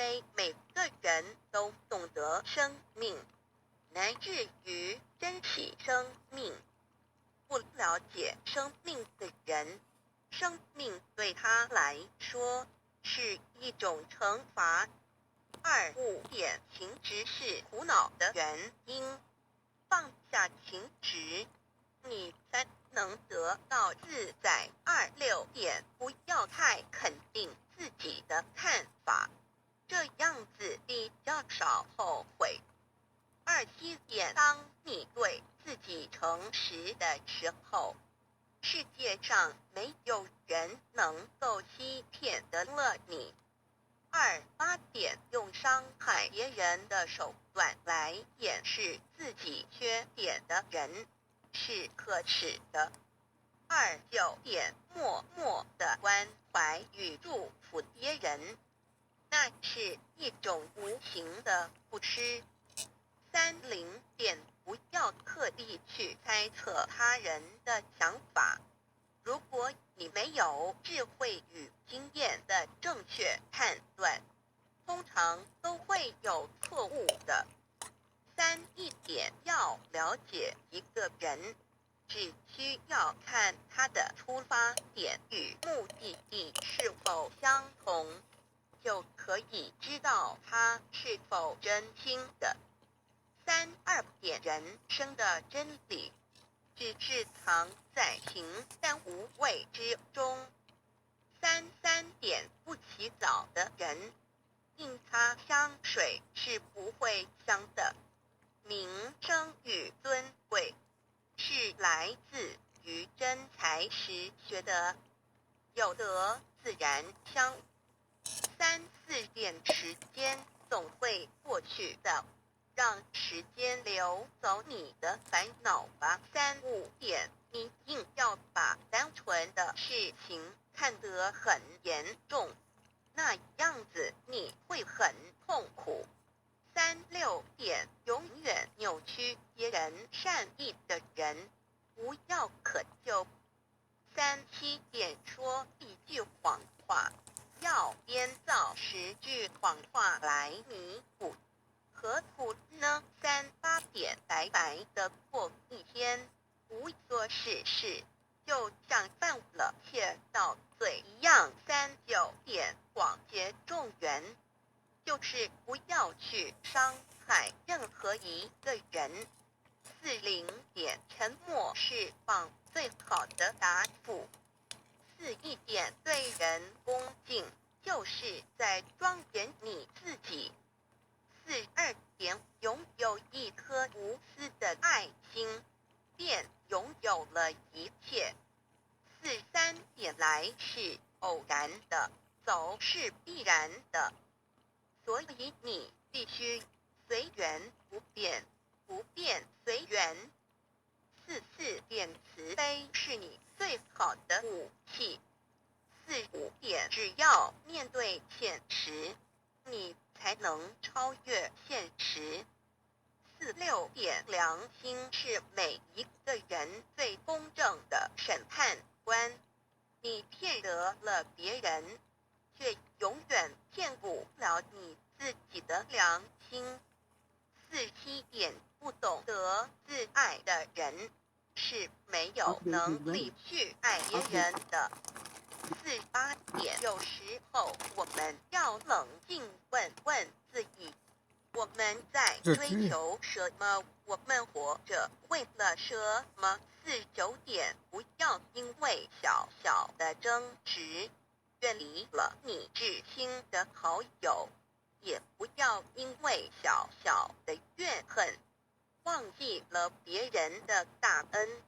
非每个人都懂得生命，乃至于珍惜生命。不了解生命的人，生命对他来说是一种惩罚。不典情执是苦恼的原因，放下情执，你才能得到自在。不要太肯定自己的看法，这样子比较少后悔。当你对自己诚实的时候，世界上没有人能够欺骗得了你。用伤害别人的手段来掩饰自己缺点的人是可耻的。默默的关怀与祝福别人，那是一种无形的布施。不要刻意去猜测他人的想法，如果你没有智慧与经验的正确判断，通常都会有错误的。要了解一个人，只需要看他的出发点与目的地是否相同，就可以知道他是否真心的。人生的真理只是藏在平淡无味之中。不洗澡的人，印擦香水是不会香的。名声与尊贵是来自于真才实学的，有德自然香。时间总会过去的，让时间流走你的烦恼吧。你硬要把单纯的事情看得很严重，那样子你会很痛苦。永远扭曲别人善意的人，不要可救。说一句谎话，要编造10句谎话来弥补，何苦呢？白白的过一天，不做事，就像犯了窃盗罪一样。广结众缘，就是不要去伤害任何一个人。沉默是放最好的答复。对人恭敬，就是在庄严你自己。拥有一颗无私的爱心，便拥有了一切。来是偶然的，走是必然的，所以你必须随缘不变，不变随缘。慈悲是你最好的武器。只要面对现实，你才能超越现实。良心是每一个人最公正的审判官。你骗得了别人，却永远骗不了你自己的良心。不懂得自爱的人是没有能力去爱别人的。有时候我们要冷静问问自己，我们在追求什么？我们活着为了什么？不要因为小小的争执远离了你至亲的好友，也不要因为小小的怨恨忘记了别人的大恩。